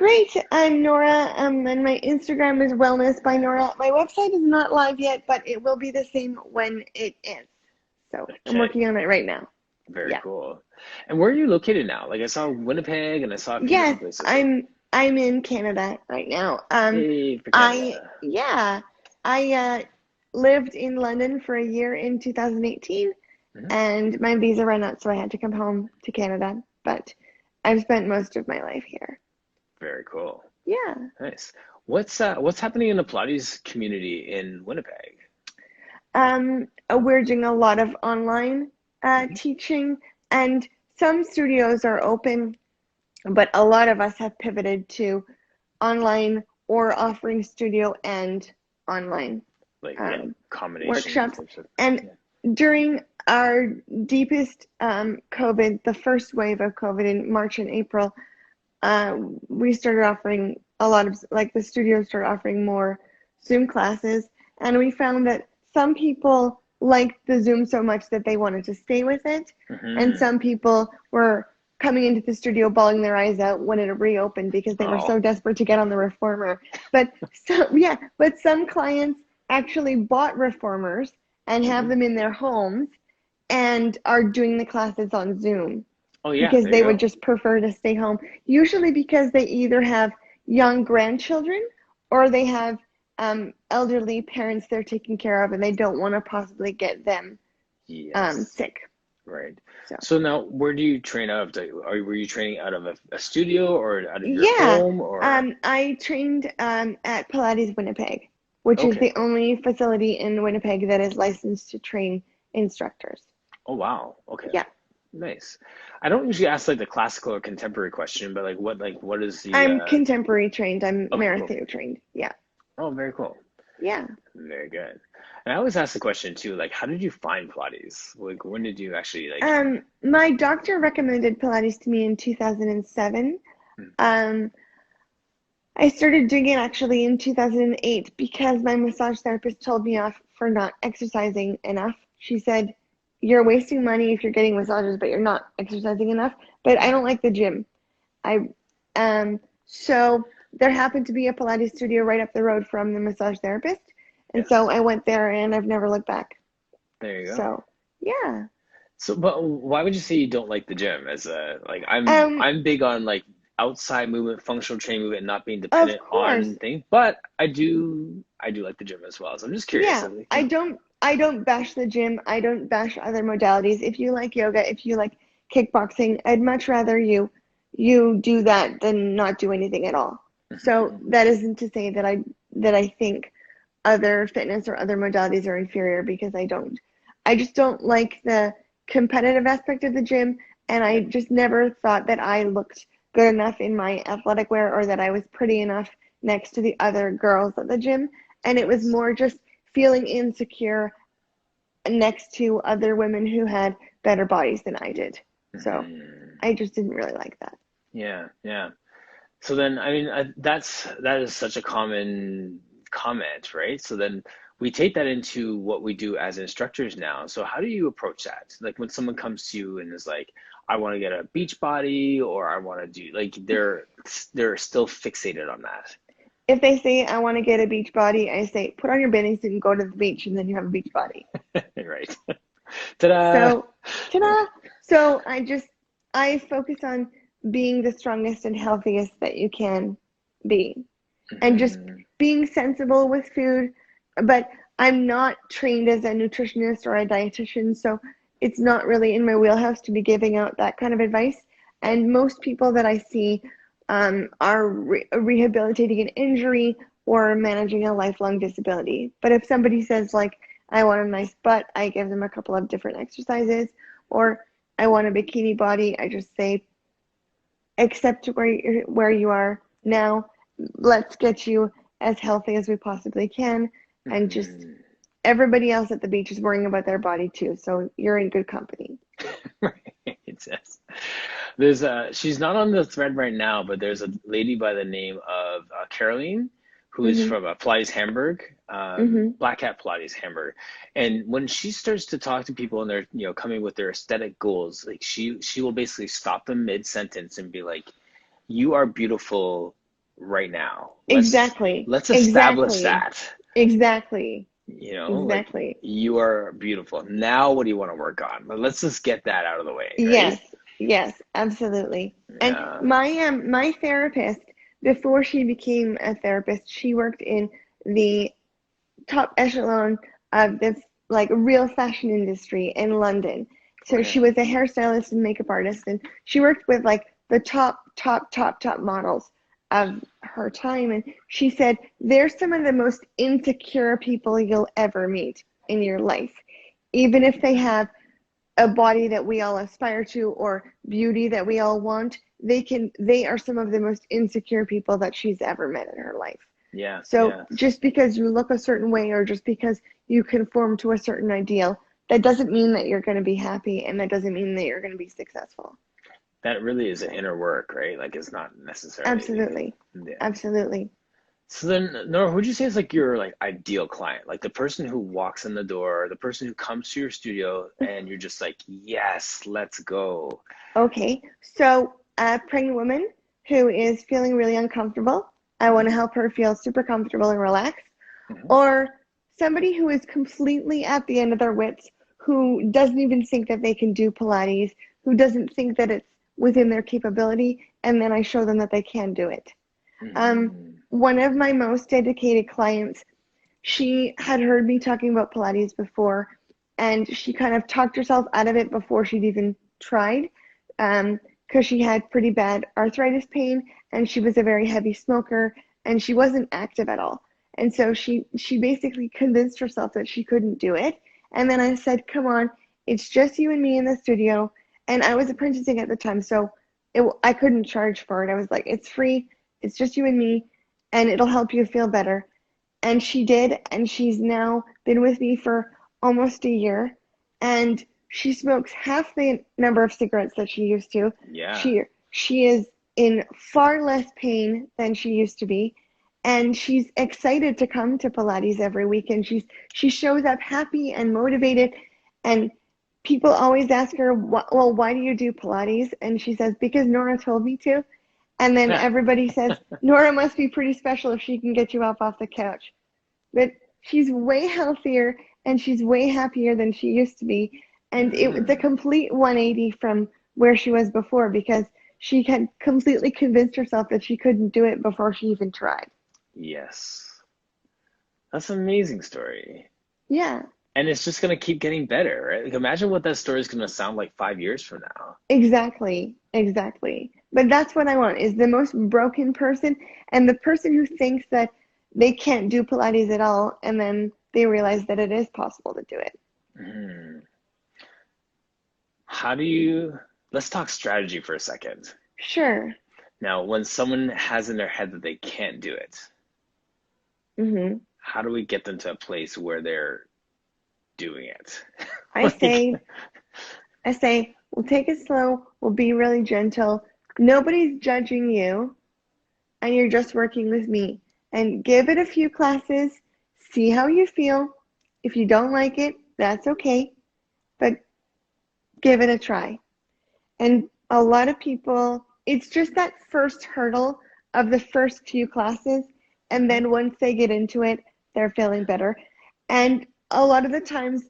Great. I'm Nora, and my Instagram is Wellness by Nora. My website is not live yet, but it will be the same when it is. So I'm Okay, working on it right now. very Yeah. cool. And where are you located now? Like I saw Winnipeg and I saw a few Yes, different places. I'm in Canada right now. Hey, for I Canada. yeah, I lived in London for a year in 2018, Mhm. and my visa ran out, so I had to come home to Canada. But I've spent most of my life here. Very cool. Yeah. Nice. What's happening in the Pilates community in Winnipeg? We're doing a lot of online Mhm. teaching, and some studios are open, but a lot of us have pivoted to online or offering studio and online Like, yeah, um, combination workshops. types of, And yeah. during our deepest COVID, the first wave of COVID in March and April, we started offering a lot of, like, the studio started offering more Zoom classes, and we found that some people liked the Zoom so much that they wanted to stay with it, and Hmm. some people were coming into the studio bawling their eyes out when it reopened because they were Oh, so desperate to get on the reformer. But some clients actually bought reformers and have hmm. them in their homes and are doing the classes on Zoom Oh yeah, because there you they would go. just prefer to stay home. Usually because they either have young grandchildren or they have elderly parents they're taking care of and they don't want to possibly get them Yes. sick. Right. So, So now, where do you train out of? Were you training out of a studio or out of your yeah, home or? I trained at Pilates Winnipeg, which is Okay. the only facility in Winnipeg that is licensed to train instructors. Oh wow. Okay. Yeah, Nice. I don't usually ask like the classical or contemporary question, but what is the I'm contemporary trained. I'm okay, cool. Maratheo trained. Yeah, Oh, very cool. yeah. Very good. And I always ask the question too, like how did you find Pilates? Like when did you actually like My doctor recommended Pilates to me in 2007. hmm, Um, I started doing it actually in 2008 because my massage therapist told me off for not exercising enough. She said, "You're wasting money if you're getting massages, but you're not exercising enough." But I don't like the gym. I so there happened to be a Pilates studio right up the road from the massage therapist, and so yes. I went there and I've never looked back. There you go. So, yeah. So, but why would you say you don't like the gym? As a like, Um, I'm big on like outside movement, functional training movement, not being of dependent course. on things. But I do like the gym as well. So I'm just curious. Yeah, I'm like, I don't bash the gym. I don't bash other modalities. If you like yoga, if you like kickboxing, I'd much rather you do that than not do anything at all. So that isn't to say that I think other fitness or other modalities are inferior because I don't. I just don't like the competitive aspect of the gym, and I yeah. just never thought that I looked good enough in my athletic wear or that I was pretty enough next to the other girls at the gym. And it was Yes. more just feeling insecure next to other women who had better bodies than I did. So Hmm. I just didn't really like that. Yeah. Yeah. So then, I mean, that is such a common comment, right? So then we take that into what we do as instructors now. So how do you approach that? Like when someone comes to you and is like, I want to get a beach body, or I want to do like they're still fixated on that. If they say I want to get a beach body, I say put on your bathing suit and go to the beach, and then you have a beach body. Right. Ta-da! So, ta-da! So I focus on being the strongest and healthiest that you can be, and just Mhm. being sensible with food. But I'm not trained as a nutritionist or a dietitian, so it's not really in my wheelhouse to be giving out that kind of advice. Yep. And most people that I see are rehabilitating an injury or managing a lifelong disability. But if somebody says, like, I want a nice butt, I give them a couple of different exercises. Or I want a bikini body, I just say, accept where you are now. Let's get you as healthy as we possibly can, and just Mhm. everybody else at the beach is worrying about their body too, so you're in good company. Right. Yes. There's she's not on the thread right now, but there's a lady by the name of Caroline who is Mhm. from Pilates Hamburg, Mhm. Black Hat Pilates Hamburg. And when she starts to talk to people and they're, coming with their aesthetic goals, like she will basically stop them mid-sentence and be like, "You are beautiful right now. Exactly. Let's establish Exactly. that. Exactly. Like Exactly. you are beautiful. Now what do you want to work on? But let's just get that out of the way, right? Yes. Yes, absolutely. And Yeah. my therapist, before she became a therapist, she worked in the top echelon of this like real fashion industry in London. So Okay. she was a hairstylist and makeup artist, and she worked with like the top models of her time. And she said, they're some of the most insecure people you'll ever meet in your life. Even if they have a body that we all aspire to or beauty that we all want, they are some of the most insecure people that she's ever met in her life. Yes, So yes. just because you look a certain way or just because you conform to a certain ideal, that doesn't mean that you're going to be happy, and that doesn't mean that you're going to be successful. That really is an inner work, right? Like it's not necessarily, Absolutely. yeah. Absolutely. So then, Nora, who'd you say is like your like ideal client? Like the person who walks in the door, the person who comes to your studio and you're just like, yes, let's go. Okay. So a pregnant woman who is feeling really uncomfortable, I want Hmm. to help her feel super comfortable and relaxed. Hmm. Or somebody who is completely at the end of their wits, who doesn't even think that they can do Pilates, who doesn't think that it's within their capability, and then I show them that they can do it. Hmm. One of my most dedicated clients, she had heard me talking about Pilates before, and she kind of talked herself out of it before she'd even tried, because she had pretty bad arthritis pain, and she was a very heavy smoker, and she wasn't active at all. And so she basically convinced herself that she couldn't do it. And then I said, "Come on, it's just you and me in the studio." And I was apprenticing at the time, so I couldn't charge for it. I was like, "It's free. It's just you and me, and it'll help you feel better." And she did, and she's now been with me for almost a year, and she smokes half the number of cigarettes that she used to. Yeah. She is in far less pain than she used to be, and she's excited to come to Pilates every week, and she shows up happy and motivated. And people always ask her, well, why do you do Pilates? And she says, because Norah told me to. And then everybody says, Norah must be pretty special if she can get you up off the couch. But she's way healthier and she's way happier than she used to be. And it was a Mm. complete 180 from where she was before, because she had completely convinced herself that she couldn't do it before she even tried. Yes. That's an amazing story. Yeah, And it's just gonna keep getting better, right? Like imagine what that story is gonna sound like 5 years from now. exactly. Exactly. But that's what I want, is the most broken person and the person who thinks that they can't do Pilates at all, and then they realize that it is possible to do it. Mm. How do you, let's talk strategy for a second. Sure. Now, when someone has in their head that they can't do it, hmm how do we get them to a place where they're doing it? I Like, say I say, we'll take it slow, we'll be really gentle. Nobody's judging you, and you're just working with me. And give it a few classes, see how you feel. If you don't like it, that's okay, but give it a try. And a lot of people, it's just that first hurdle of the first few classes, and mhm. then once they get into it, they're feeling better. And a lot of the times,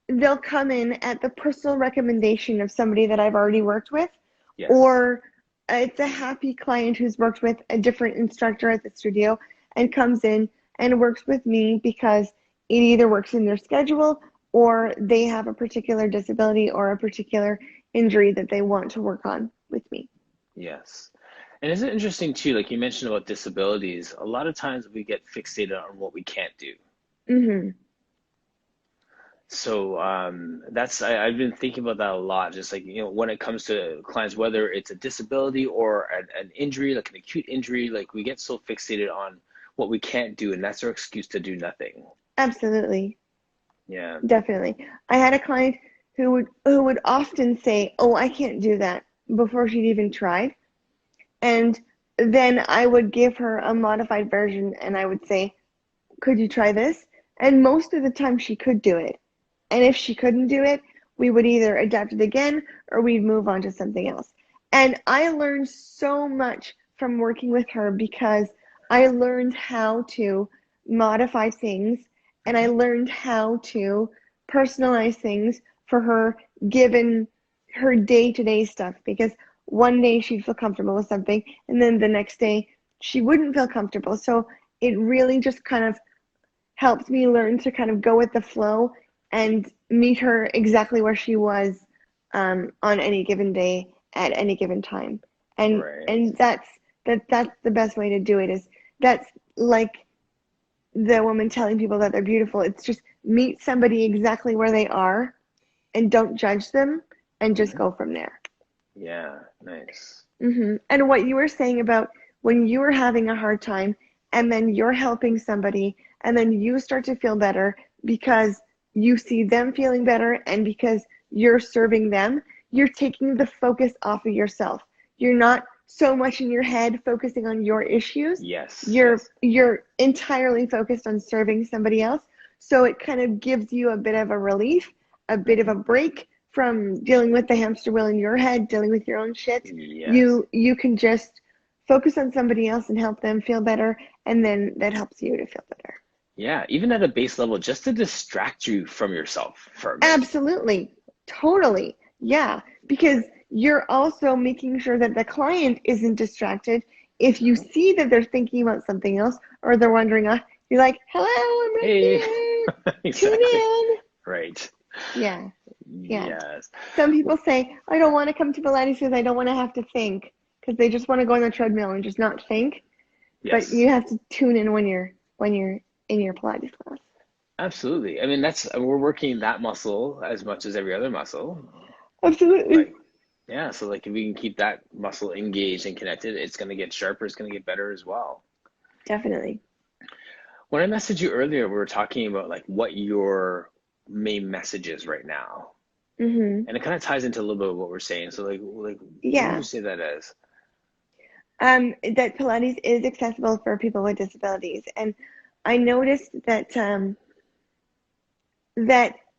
they'll come in at the personal recommendation of somebody that I've already worked with, Yes. or it's a happy client who's worked with a different instructor at the studio and comes in and works with me because it either works in their schedule, or they have a particular disability or a particular injury that they want to work on with me. Yes. And isn't it interesting too, like you mentioned about disabilities, a lot of times we get fixated on what we can't do. Mm-hmm. So I've been thinking about that a lot. Just like when it comes to clients, whether it's a disability or an injury, like an acute injury, like we get so fixated on what we can't do, and that's our excuse to do nothing. Absolutely. Yeah. Definitely. I had a client who would often say, "Oh, I can't do that," before she'd even tried. And then I would give her a modified version and I would say, "Could you try this?" And most of the time she could do it. And if she couldn't do it, we would either adapt it again or we'd move on to something else. And I learned so much from working with her because I learned how to modify things and I learned how to personalize things for her given her day-to-day stuff, because one day she'd feel comfortable with something and then the next day she wouldn't feel comfortable. So it really just kind of helped me learn to kind of go with the flow and meet her exactly where she was on any given day at any given time. And Right. and that's the best way to do it. Is that's like the woman telling people that they're beautiful. It's just meet somebody exactly where they are and don't judge them and just Hmm. go from there. Yeah, nice. And what you were saying about when you were having a hard time and then you're helping somebody and then you start to feel better because you see them feeling better and because you're serving them, you're taking the focus off of yourself. You're not so much in your head focusing on your issues. Yes, You're yes. you're entirely focused on serving somebody else. So it kind of gives you a bit of a relief, a bit of Hmm. a break from dealing with the hamster wheel in your head, dealing with your own shit. Yes. You can just focus on somebody else and help them feel better, and then that helps you to feel better. Yeah, even at a base level, just to distract you from yourself for a minute. Absolutely. Totally. Yeah, because you're also making sure that the client isn't distracted. If you Hmm. see that they're thinking about something else or they're wondering, you're like, hello, I'm right Hey, here. Tune exactly. in. Right. Yeah, yeah. Yes. Some W- people say, I don't want to come to Pilates because I don't want to have to think, because they just want to go on the treadmill and just not think. But Yes, you have to tune in when you're in your Pilates class. absolutely. I mean, we're working that muscle as much as every other muscle. Absolutely. Like, yeah, so like if we can keep that muscle engaged and connected, it's going to get sharper, it's going to get better as well. Definitely. When I messaged you earlier, we were talking about like what your main message is right now. hmm And it kind of ties into a little bit of what we're saying. So like what would you Yeah. say that is? That Pilates is accessible for people with disabilities. And I noticed that some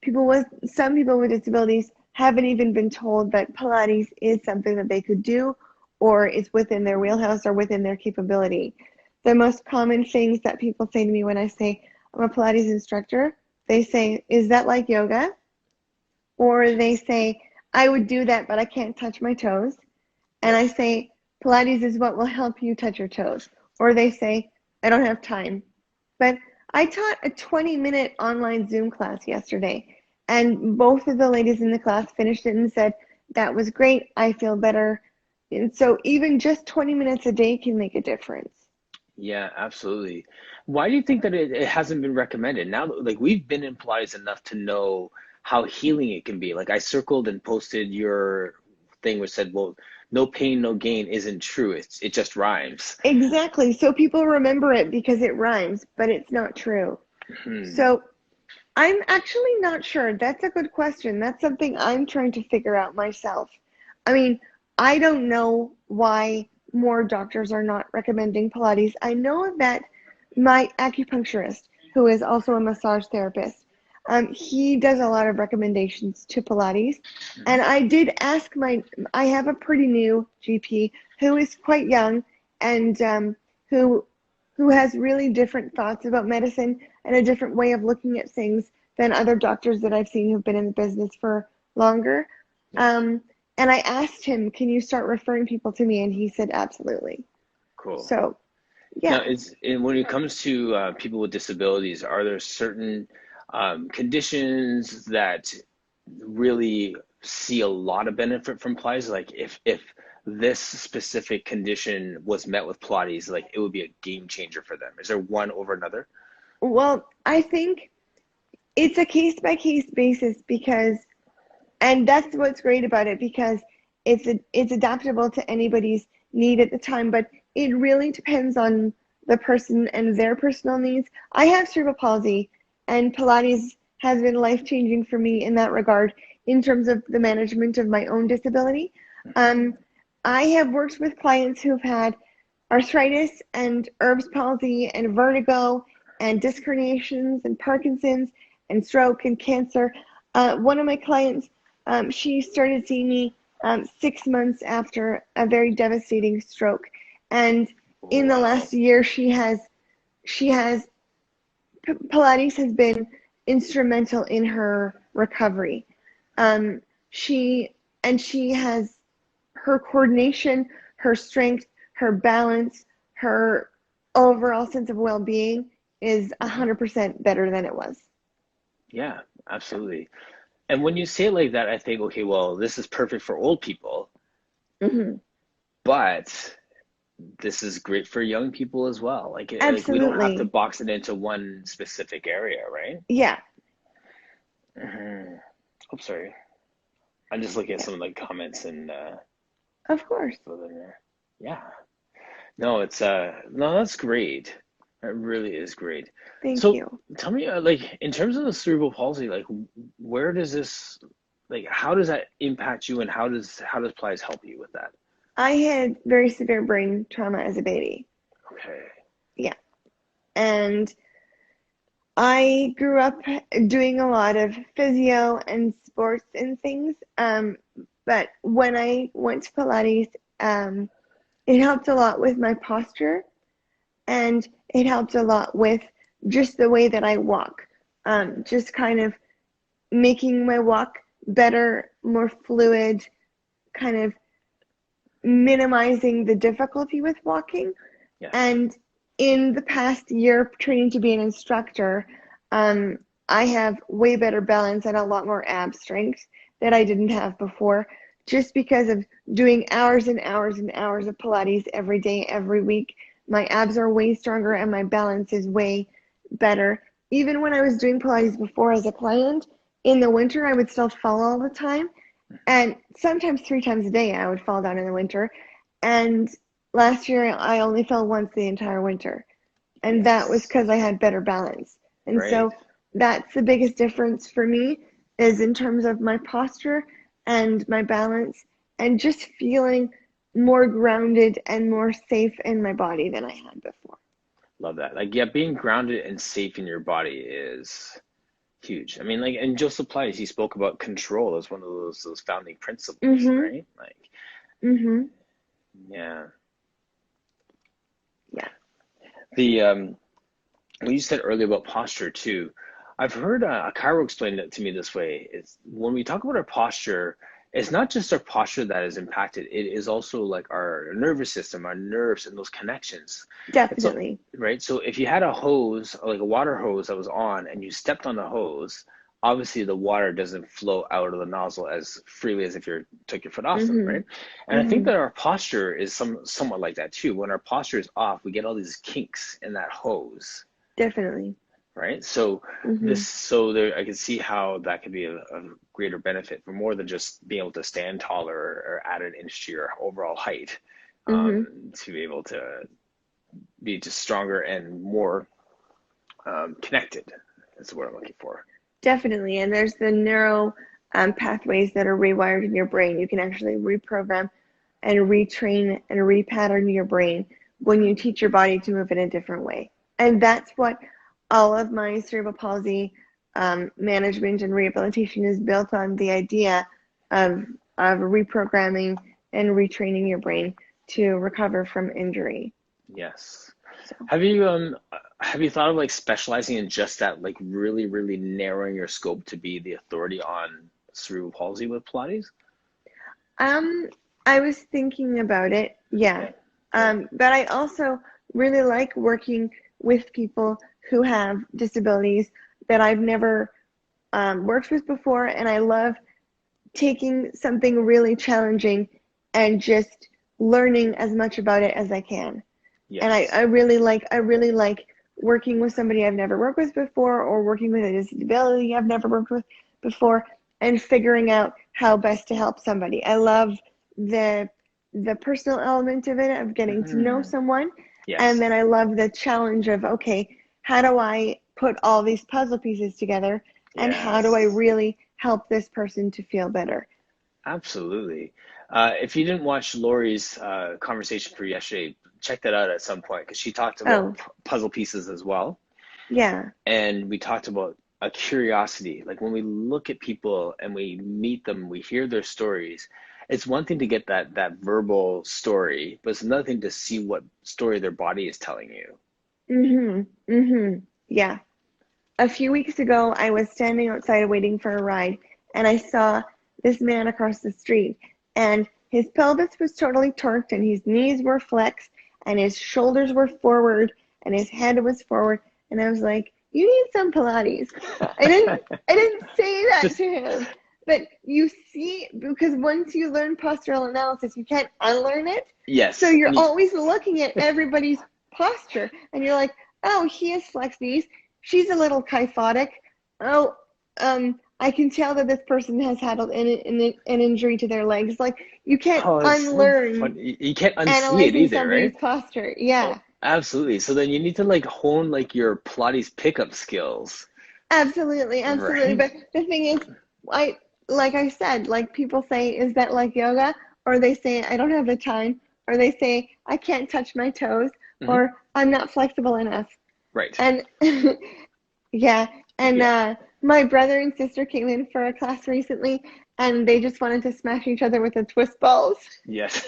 people with disabilities haven't even been told that Pilates is something that they could do or is within their wheelhouse or within their capability. The most common things that people say to me when I say I'm a Pilates instructor, they say, "Is that like yoga?" Or they say, "I would do that, but I can't touch my toes." And Yep. I say, Pilates is what will help you touch your toes. Or they say, I don't have time. But I taught a 20-minute online Zoom class yesterday, and both of the ladies in the class finished it and said, that was great, I feel better. And so even just 20 minutes a day can make a difference. Yeah, absolutely. Why do you think that it hasn't been recommended? Now, like we've been in Pilates enough to know how healing it can be. Like I circled and posted your thing which said, well, no pain, no gain isn't true. It just rhymes. Exactly. So people remember it because it rhymes, but it's not true. Hmm. So I'm actually not sure. That's a good question. That's something I'm trying to figure out myself. I mean, I don't know why more doctors are not recommending Pilates. I know that my acupuncturist, who is also a massage therapist, he does a lot of recommendations to Pilates. And I have a pretty new GP who is quite young and who who has really different thoughts about medicine and a different way of looking at things than other doctors that I've seen who've been in the business for longer. Yes. Um, and I asked him, can you start referring people to me? And he said, absolutely. Cool. So, Now, yeah. when it comes to people with disabilities, are there certain conditions that really see a lot of benefit from Pilates? Like if this specific condition was met with Pilates, like it would be a game changer for them. Is there one over another? Well, I think it's a case by case basis because, and that's what's great about it because it's adaptable to anybody's need at the time, but it really depends on the person and their personal needs. I have cerebral palsy, and Pilates has been life changing for me in that regard in terms of the management of my own disability. Um, I have worked with clients who've had arthritis and Erb's palsy and vertigo and disc herniations and Parkinson's and stroke and cancer. One of my clients, she started seeing me 6 months after a very devastating stroke. And in the Wow. last year, she has Pilates has been instrumental in her recovery. Um, she has her coordination, her strength, her balance, her overall sense of well-being is Mhm. 100% better than it was. Yeah, absolutely. And when you say it like that, I think, okay, well, this is perfect for old people, Hmm. but this is great for young people as well. Like we don't have to Absolutely. box it into one specific area, right? Yeah. Hmm. Oh, sorry. I'm just looking at Yeah. some of the comments and Of course. yeah. No, no, that's great. That really is great. Thank So you. tell me, like in terms of the cerebral palsy, like where does this, like how does that impact you, and how does Pilates help you with that? I had very severe brain trauma as a baby. Okay. Yeah. And I grew up doing a lot of physio and sports and things. But when I went to Pilates, it helped a lot with my posture, and it helped a lot with just the way that I walk. Just kind of making my walk better, more fluid, kind of minimizing the difficulty with walking. Yes. And in the past year training to be an instructor, um, I have way better balance and a lot more ab strength that I didn't have before, just because of doing hours and hours and hours of Pilates every day, every week. My abs are way stronger and my balance is way better. Even when I was doing Pilates before as a client, in the winter, I would still fall all the time. And sometimes 3 times a day, I would fall down in the winter. And last year, I only fell once the entire winter. And that was Yes. because I had better balance. And Right. so that's the biggest difference for me is in terms of my posture and my balance and just feeling more grounded and more safe in my body than I had before. Love that. Like, yeah, being grounded and safe in your body is huge. I mean, like, and Joseph Pilates, he spoke about control as one of those founding principles, Mhm. right? Like, Mhm. yeah. Yeah. The what you said earlier about posture too. I've heard a chiro explain it to me this way. It's when we talk about our posture, it's not just our posture that is impacted. It is also like our nervous system, our nerves, and those connections. It's so Definitely. right. So if you had a hose, like a water hose that was on, and you stepped on the hose, obviously the water doesn't flow out of the nozzle as freely as if you took your foot off them, right? Mhm. And I think Mhm. that our posture is somewhat like that too. When our posture is off, we get all these kinks in that hose, Definitely. right? So Mhm. there, I can see how that could be a greater benefit for more than just being able to stand taller or add an inch to your overall height, Mhm. to be able to be just stronger and more connected. That's what I'm looking for. Definitely. And there's the neuro pathways that are rewired in your brain. You can actually reprogram and retrain and repattern your brain when you teach your body to move in a different way. And that's what all of my cerebral palsy management and rehabilitation is built on, the idea of, of reprogramming and retraining your brain to recover from injury. Yes. So, Have you thought of like specializing in just that, like really, really narrowing your scope to be the authority on cerebral palsy with Pilates? um, I was thinking about it, yeah. Okay. Okay. But I also really like working with people who have disabilities that I've never worked with before, and I love taking something really challenging and just learning as much about it as I can. And Yes. I really like working with somebody I've never worked with before, or working with a disability I've never worked with before, and figuring out how best to help somebody. I love the the personal element of it, of getting to know Hmm. someone, and Yes. then I love the challenge of, okay, how do I put all these puzzle pieces together, and how do I Yes. really help this person to feel better? Absolutely. If you didn't watch Lori's conversation for yesterday, check that out at some point because she talked about Oh, puzzle pieces as well. yeah. And we talked about a curiosity. Like when we look at people and we meet them, we hear their stories. it's one thing to get that verbal story, but it's another thing to see what story their body is telling you. Yeah. A few weeks ago, I was standing outside waiting for a ride, and I saw this man across the street, and his pelvis was totally torqued, and his knees were flexed, and his shoulders were forward, and his head was forward, and I was like, "You need some Pilates." I didn't say that Just to him, but you see, because once you learn postural analysis, you can't unlearn it. So yes, you're and you, always looking at everybody's posture, and you're like, "Oh, he has flexed knees. She's a little kyphotic. Oh, I can tell that this person has had an injury to their legs." Like, you can't oh, it's so unlearn funny. You can't unsee it analyzing either, right? somebody's posture. Oh, Yeah, absolutely. So then you need to like hone like your Pilates pickup skills, absolutely, absolutely. right? But the thing is, I like I said, like people say, "Is that like yoga?" Or they say, "I don't have the time," or they say, "I can't touch my toes," Hmm. or "I'm not flexible enough." Right. And yeah, and Yeah. my brother and sister came in for a class recently, and they just wanted to smash each other with the twist balls. Yes.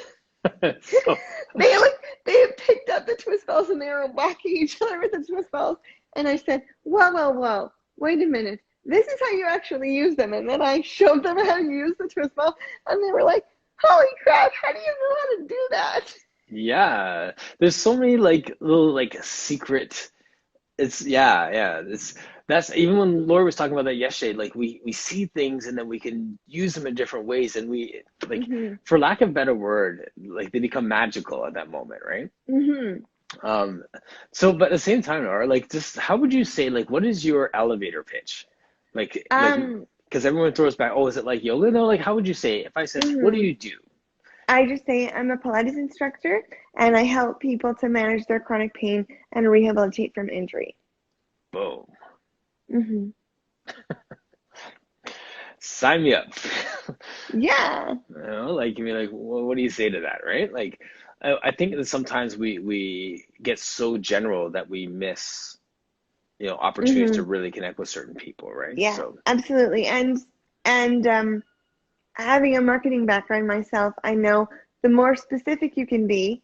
So, They had picked up the twist balls and they were whacking each other with the twist balls. And I said, "Whoa, whoa, whoa! Wait a minute. This is how you actually use them." And then I showed them how to use the twist ball, and they were like, "Holy crap! How do you know how to do that?" yeah. There's so many like little like secret. It's yeah. It's that's even when Laura was talking about that yesterday, like we see things and then we can use them in different ways and we like Mhm. for lack of a better word, like they become magical at that moment, right? Mhm. Um, so but at the same time, Laura, like just how would you say like what is your elevator pitch? Like Um. because everyone throws back, oh, is it like yoga? No, like how would you say if I said, what do Mhm. you do? I just say I'm a Pilates instructor, and I help people to manage their chronic pain and rehabilitate from injury. Boom. Mhm. Sign me up. Yeah. You know, like you mean like what do you say to that, right? Like I think that sometimes we get so general that we miss, opportunities to Mhm. really connect with certain people, right? Yeah, So absolutely. And having a marketing background myself, I know the more specific you can be,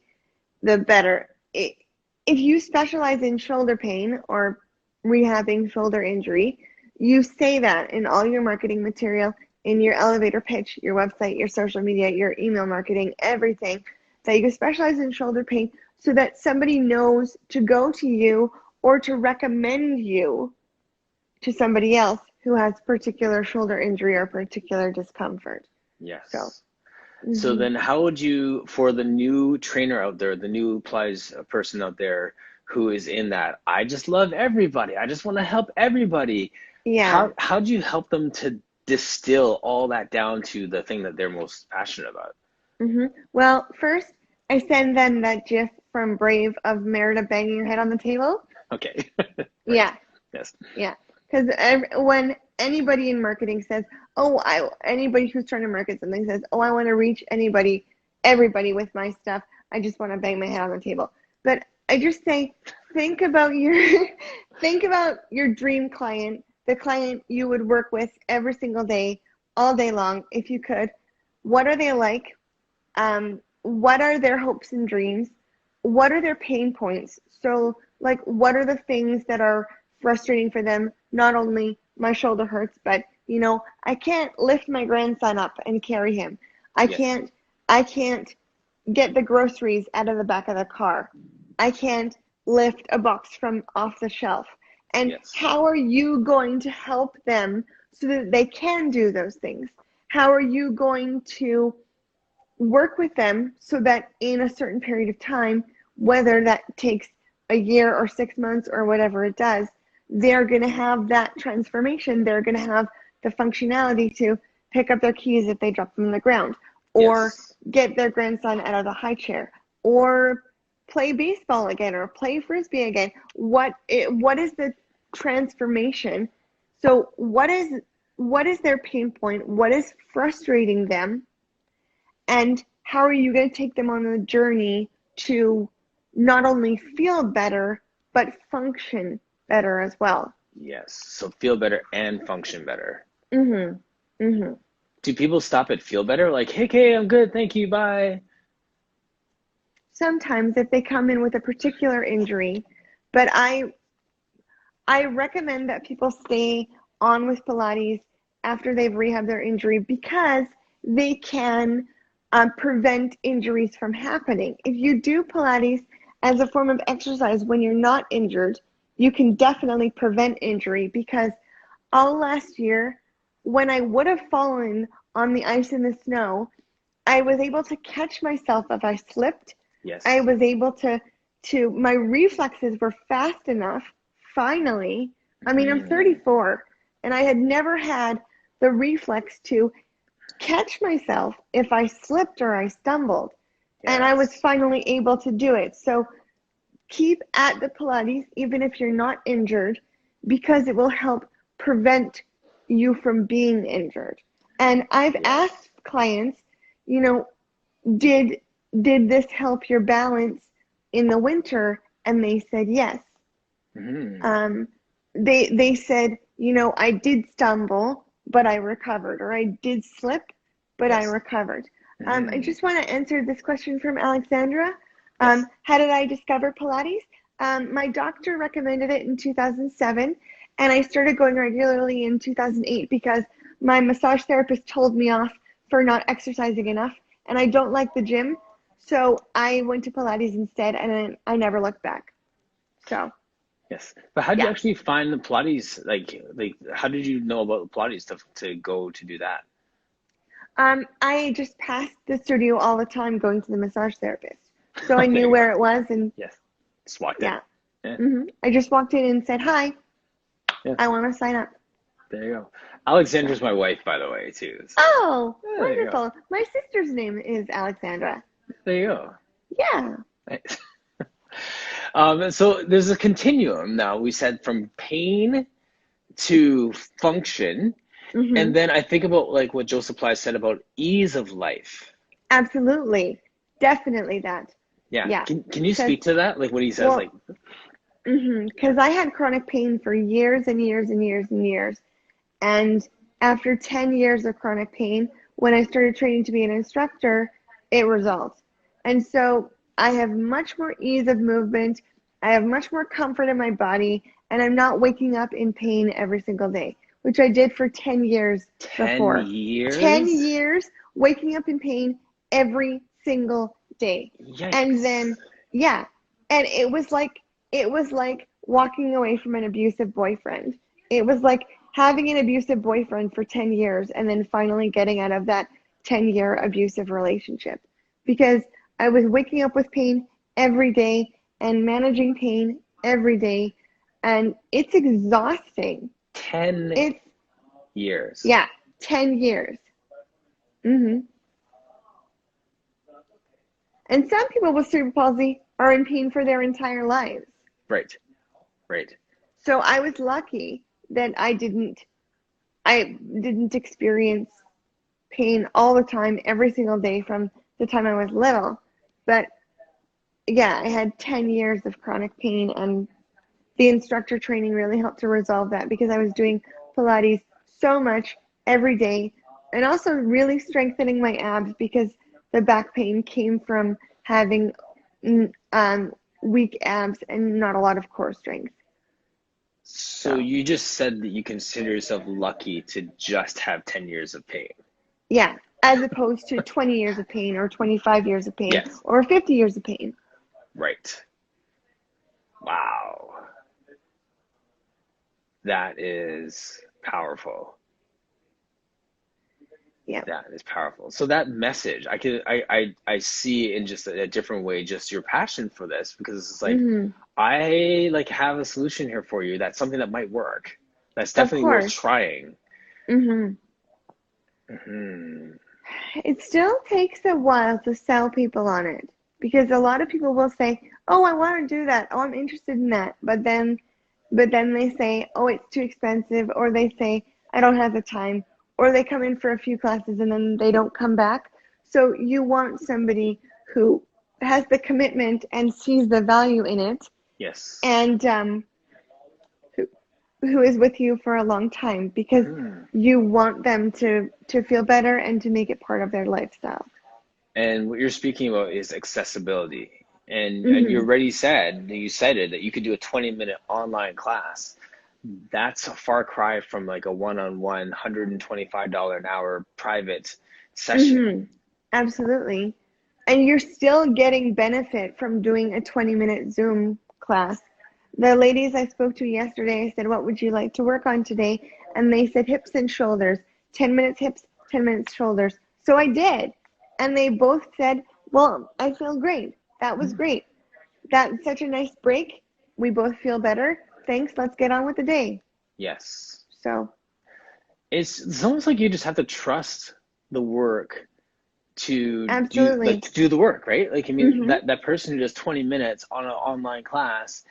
the better. If you specialize in shoulder pain or rehabbing shoulder injury, you say that in all your marketing material, in your elevator pitch, your website, your social media, your email marketing, everything, that you specialize in shoulder pain so that somebody knows to go to you or to recommend you to somebody else who has particular shoulder injury or particular discomfort. So, yes. So mhm. then how would you, for the new trainer out there, the new applies person out there who is in that, I just love everybody. I just want to help everybody. Yeah. How do you help them to distill all that down to the thing that they're most passionate about? Well, first, I send them that gif from Brave of Merida banging her head on the table. Okay. Right. Yeah, Yes. yeah. Because when anybody in marketing says, "Oh, anybody who's trying to market something says, oh, I want to reach everybody with my stuff. I just want to bang my head on the table." But I just say, think about your, think about your dream client, the client you would work with every single day, all day long, if you could. What are they like? What are their hopes and dreams? What are their pain points? So, like, what are the things that are frustrating for them? Not only my shoulder hurts, but I can't lift my grandson up and carry him. I Yes. can't, I can't get the groceries out of the back of the car. I can't lift a box from off the shelf. And Yes. how are you going to help them so that they can do those things? How are you going to work with them so that in a certain period of time, whether that takes a year or 6 months or whatever it does, they're going to have that transformation. They're going to have the functionality to pick up their keys if they drop them on the ground, or Yes. get their grandson out of the high chair, or play baseball again, or play frisbee again. What is the transformation? So what is their pain point? What is frustrating them? And how are you going to take them on a journey to not only feel better, but function better as well? Yes. So feel better and function better. Mm-hmm. Mm-hmm. do people stop at feel better? Like, hey, Kay, I'm good, thank you, bye. Sometimes if they come in with a particular injury, but I recommend that people stay on with Pilates after they've rehabbed their injury because they can prevent injuries from happening. If you do Pilates as a form of exercise when you're not injured, you can definitely prevent injury because all last year, when I would have fallen on the ice and the snow, I was able to catch myself if I slipped. I Yes. was able to my reflexes were fast enough, finally. I mean, I'm Mm, 34, and I had never had the reflex to catch myself if I slipped or I stumbled. And I was yes. finally able to do it. So keep at the Pilates, even if you're not injured, because it will help prevent you from being injured. And I've Yes. asked clients, you know, did did this help your balance in the winter? And they said yes. Mm, Um, they said, I did stumble, but I recovered, or I did slip, but I yes. recovered. I Mm, just want to answer this question from Alexandra. yes. How did I discover Pilates? My doctor recommended it in 2007, and I started going regularly in 2008 because my massage therapist told me off for not exercising enough, and I don't like the gym, so I went to Pilates instead, and I never looked back. So, Yes. But how did you yeah. actually find the Pilates? Like, how did you know about Pilates to go to do that? I just passed the studio all the time going to the massage therapist. So I There knew you go. where it was, and Yes. Just walked in. yeah. Yeah. I just walked in and said, "Hi, Yeah. I want to sign up." There you go. So, Alexandra's my wife, by the way, too. So oh, yeah, there you go. wonderful. My sister's name is Alexandra. There you go. Yeah. Nice. So there's a continuum now. We said from pain to function, and hmm then I think about like what Joseph Ply said about ease of life. Absolutely. Definitely that. Yeah. Yeah. Can you Because, speak to that? Like what he says, like, well, because I had chronic pain for years and years and years and years. And after 10 years of chronic pain, when I started training to be an instructor, it resolved. And so I have much more ease of movement. I have much more comfort in my body, and I'm not waking up in pain every single day, which I did for 10 years 10 before. 10 years? years waking up in pain every single day. And Yikes. then, yeah, and it was like walking away from an abusive boyfriend. It was like having an abusive boyfriend for 10 years and then finally getting out of that 10-year abusive relationship because I was waking up with pain every day and managing pain every day, and it's exhausting. 10 It's, years. yeah, 10 years. hmm And some people with cerebral palsy are in pain for their entire lives. Right, right. So I was lucky that I didn't experience pain all the time, every single day from the time I was little. But yeah, I had 10 years of chronic pain, and the instructor training really helped to resolve that because I was doing Pilates so much every day and also really strengthening my abs because the back pain came from having weak abs and not a lot of core strength. So So, you just said that you consider yourself lucky to just have 10 years of pain. yeah, as opposed to 20 years of pain or 25 years of pain Yes. or 50 years of pain. Right. Wow. That is powerful. Yeah. That is powerful. So that message, I see in just a different way just your passion for this because it's like hmm I like have a solution here for you. That's something that might work. That's Of definitely worth course. trying. hmm Hmm. It still takes a while to sell people on it because a lot of people will say, "Oh, I want to do that. Oh, I'm interested in that." But then they say, "Oh, it's too expensive," or they say, "I don't have the time," or they come in for a few classes and then they don't come back. So you want somebody who has the commitment and sees the value in it Yes. and who is with you for a long time because Hmm. you want them to feel better and to make it part of their lifestyle. And what you're speaking about is accessibility. And you Hmm. already said, you cited that you could do a 20-minute online class. That's a far cry from like a one-on-one $125 an hour private session. Hmm. Absolutely. And you're still getting benefit from doing a 20-minute Zoom class. The ladies I spoke to yesterday, I said, what would you like to work on today? And they said hips and shoulders, 10 minutes hips, 10 minutes shoulders. So I did. And they both said, well, I feel great. That was great. That's such a nice break. We both feel better. Thanks. Let's get on with the day. Yes. So, It's almost like you just have to trust the work absolutely. to do the work, right? Like I mean Hmm. that person who does 20 minutes on an online class,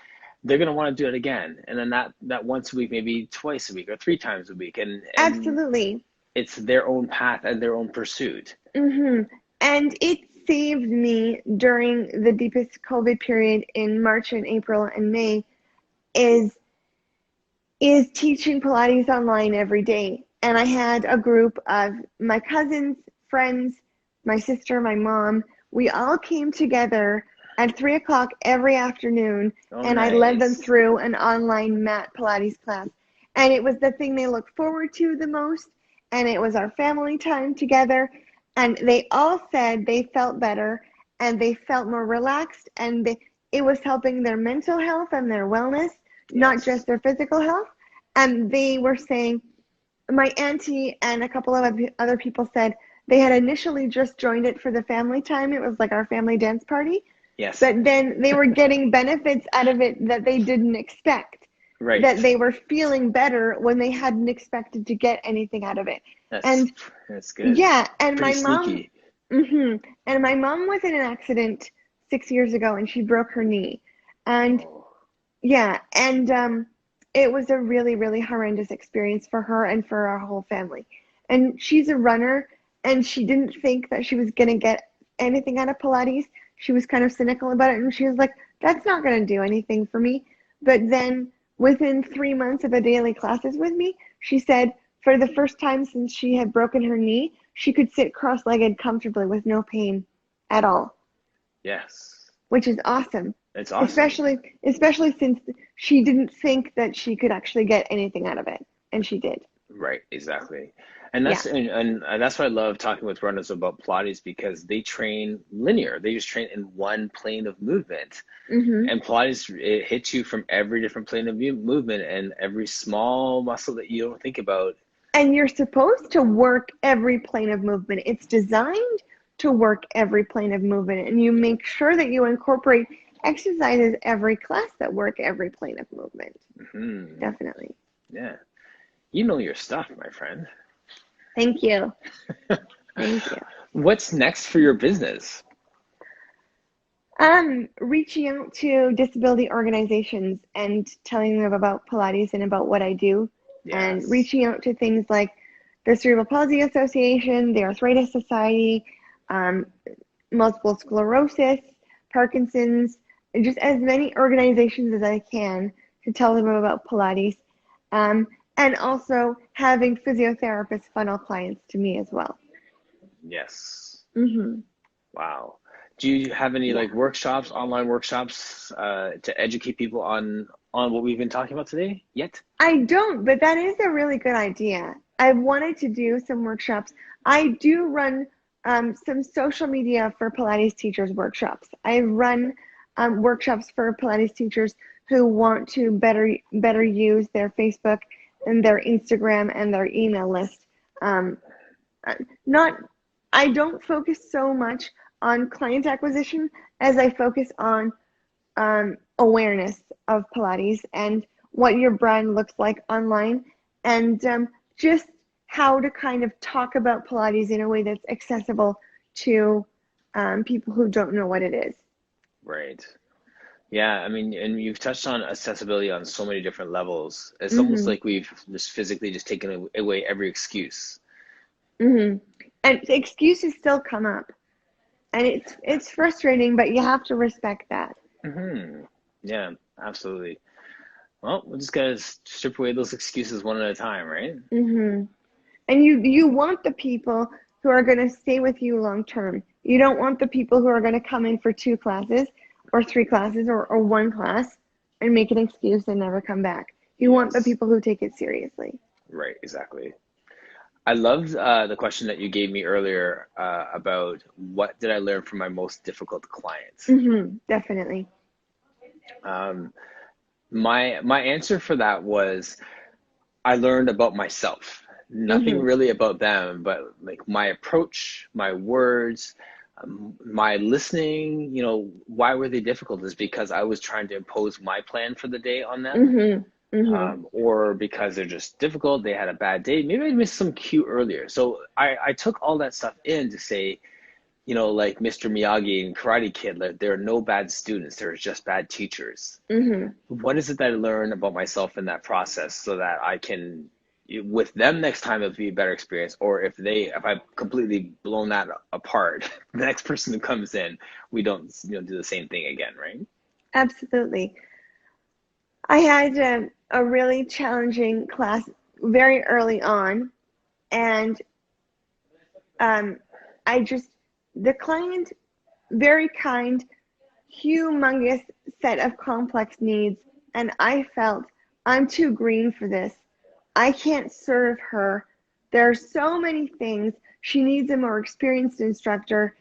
they're gonna want to do it again. And then that once a week, maybe twice a week or three times a week. And Absolutely. it's their own path and their own pursuit. Hmm. And it saved me during the deepest COVID period in March and April and May is is teaching Pilates online every day. And I had a group of my cousins, friends, my sister, my mom. We all came together at 3 o'clock every afternoon, Oh, and I led them nice. through an online mat Pilates class. And it was the thing they looked forward to the most. And it was our family time together. And they all said they felt better and they felt more relaxed, and it was helping their mental health and their wellness, not Yes. just their physical health. And they were saying, my auntie and a couple of other people said they had initially just joined it for the family time. It was like our family dance party. Yes. But then they were getting benefits out of it that they didn't expect, that Right. they were feeling better when they hadn't expected to get anything out of it. That's And that's good. yeah, and Pretty my mom, sneaky. and my mom was in an accident 6 years ago and she broke her knee. And Oh, yeah, and it was a really, really horrendous experience for her and for our whole family. And she's a runner, and she didn't think that she was going to get anything out of Pilates. She was kind of cynical about it, and she was like, that's not going to do anything for me. But then within 3 months of the daily classes with me, she said for the first time since she had broken her knee, she could sit cross-legged comfortably with no pain at all, yes. which is awesome. It's awesome. Especially since she didn't think that she could actually get anything out of it, and she did. Right, exactly. And Yeah. and that's why I love talking with runners about Pilates because they train linear. They just train in one plane of movement. Hmm. And Pilates, it hits you from every different plane of movement and every small muscle that you don't think about. And you're supposed to work every plane of movement. It's designed to work every plane of movement, and you make sure that you incorporate exercises every class that work every plane of movement. Hmm. Definitely. Yeah. You know your stuff, my friend. Thank you. Thank you. What's next for your business? Reaching out to disability organizations and telling them about Pilates and about what I do, and Yes. reaching out to things like the Cerebral Palsy Association, the Arthritis Society, um, multiple sclerosis, Parkinson's, and just as many organizations as I can to tell them about Pilates, um, and also having physiotherapists funnel clients to me as well. Yes. Hmm. Wow. Do you have any Yeah. like workshops, online workshops, to educate people on what we've been talking about today yet? I don't, but that is a really good idea. I've wanted to do some workshops. I do run some social media for Pilates teachers workshops. I run workshops for Pilates teachers who want to better use their Facebook and their Instagram and their email list. Um, not, I don't focus so much on client acquisition as I focus on awareness of Pilates and what your brand looks like online, and just how to kind of talk about Pilates in a way that's accessible to people who don't know what it is. Right. Yeah, I mean, and you've touched on accessibility on so many different levels. It's almost Hmm. like we've just physically just taken away every excuse. Hmm. And excuses still come up, and it's frustrating, but you have to respect that. Hmm. Yeah, absolutely. Well, we just gotta strip away those excuses one at a time, right? Hmm. And you want the people who are going to stay with you long term. You don't want the people who are going to come in for 2 classes or 3 classes or 1 class and make an excuse and never come back. You want the Yes, people who take it seriously. right, exactly. I loved the question that you gave me earlier about what did I learn from my most difficult clients. Definitely. Um, my answer for that was I learned about myself. Nothing Hmm. really about them, but like my approach, my words, my listening. Why were they difficult? Is because I was trying to impose my plan for the day on them, Hmm. Hmm. or because they're just difficult. They had a bad day. Maybe I missed some cue earlier. So I took all that stuff in to say, like Mr. Miyagi and Karate Kid, like, there are no bad students. There are just bad teachers. Hmm. What is it that I learn about myself in that process so that I can, with them next time, it'll be a better experience. Or if I've completely blown that apart, the next person who comes in, we don't, do the same thing again, right? Absolutely. I had a really challenging class very early on, and um, I just, the client, very kind, humongous set of complex needs, and I felt I'm too green for this. I can't serve her. There are so many things. She needs a more experienced instructor.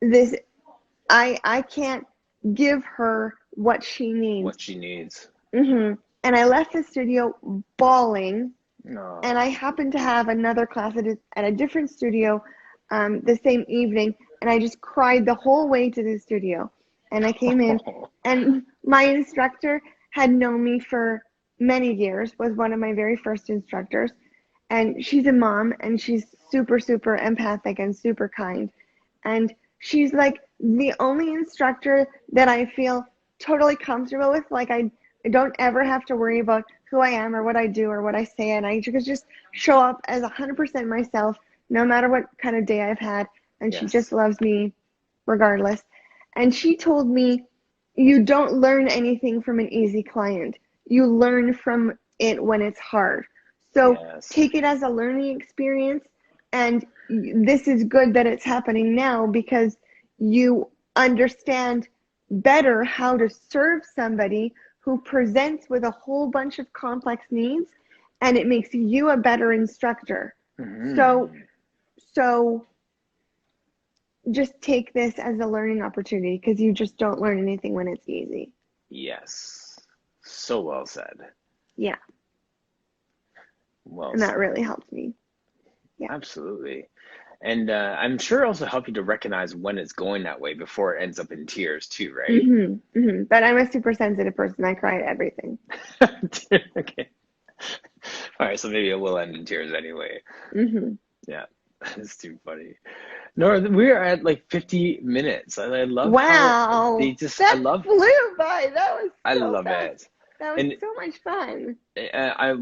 This I can't give her what she needs. What she needs. And I left the studio bawling, and I No. happened to have another class at a different studio the same evening, and I just cried the whole way to the studio. And I came in, and my instructor had known me for many years, was one of my very first instructors, and she's a mom, and she's super, super empathic and super kind. And she's like the only instructor that I feel totally comfortable with. Like I don't ever have to worry about who I am or what I do or what I say, and I just show up as 100% myself, no matter what kind of day I've had, and she just Yes. loves me regardless. And she told me, you don't learn anything from an easy client. You learn from it when it's hard. So Yes. take it as a learning experience, and this is good that it's happening now because you understand better how to serve somebody who presents with a whole bunch of complex needs, and it makes you a better instructor. So Hmm. so just take this as a learning opportunity because you just don't learn anything when it's easy. Yes. So well said. Yeah, Well and that said. really helped me. Yeah. Absolutely. And I'm sure it also help you to recognize when it's going that way before it ends up in tears too, right? But I'm a super sensitive person. I cry at everything. Okay. All right, so maybe it will end in tears anyway. Hmm. Yeah, it's too funny. Nora, we're at like 50 minutes. I love how they Wow, just, that flew by. That was I so love fast. it. That was And so much fun.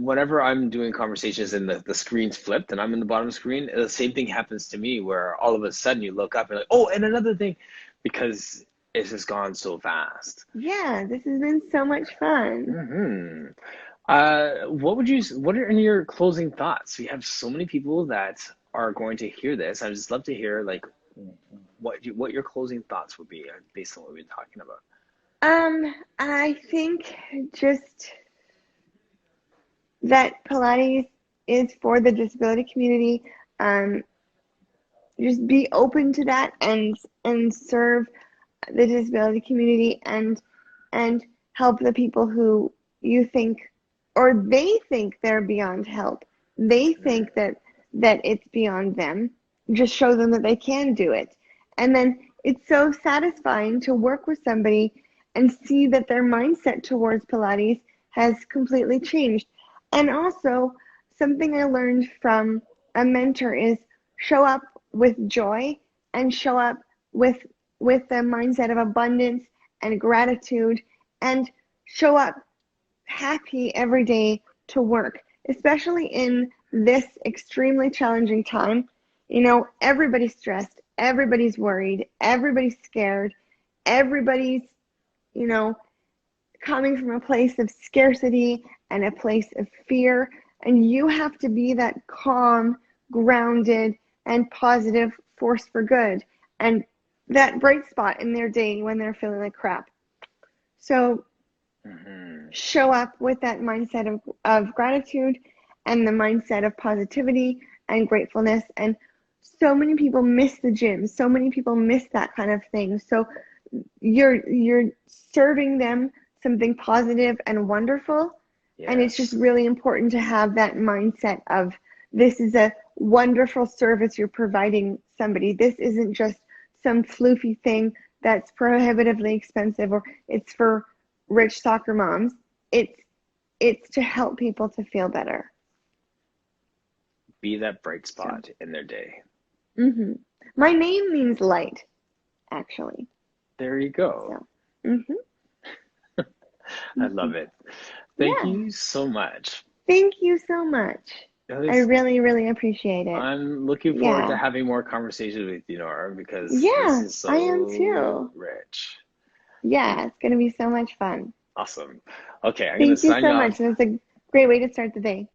whenever I'm doing conversations and the screen's flipped and I'm in the bottom screen, the same thing happens to me where all of a sudden you look up and like, oh, and another thing, because it's just gone so fast. Yeah, this has been so much fun. Hmm. What are your closing thoughts? We have so many people that are going to hear this. I would just love to hear like what your closing thoughts would be based on what we've been talking about. I think just that Pilates is for the disability community. Um, just be open to that and serve the disability community and help the people who you think or they think they're beyond help. They Mhm. think that it's beyond them. Just show them that they can do it. And then it's so satisfying to work with somebody and see that their mindset towards Pilates has completely changed. And also, something I learned from a mentor is show up with joy and show up with the mindset of abundance and gratitude and show up happy every day to work, especially in this extremely challenging time. Everybody's stressed, everybody's worried, everybody's scared, everybody's, you know, coming from a place of scarcity and a place of fear. And you have to be that calm, grounded, and positive force for good, and that bright spot in their day when they're feeling like crap. So show up with that mindset of gratitude and the mindset of positivity and gratefulness. And so many people miss the gym. So many people miss that kind of thing. So you're serving them something positive and wonderful. Yes. And it's just really important to have that mindset of, this is a wonderful service you're providing somebody. This isn't just some floofy thing that's prohibitively expensive, or it's for rich soccer moms. It's to help people to feel better. Be that bright spot in their day. My name means light, actually. There you go. So, I love it. Thank you so much. Thank you so much. I really, really appreciate it. I'm looking forward to having more conversations with you, Norah, because this is so I am too. rich. Yeah, it's going to be so much fun. Awesome. Okay, I'm going to sign Thank you so off. much. That's a great way to start the day.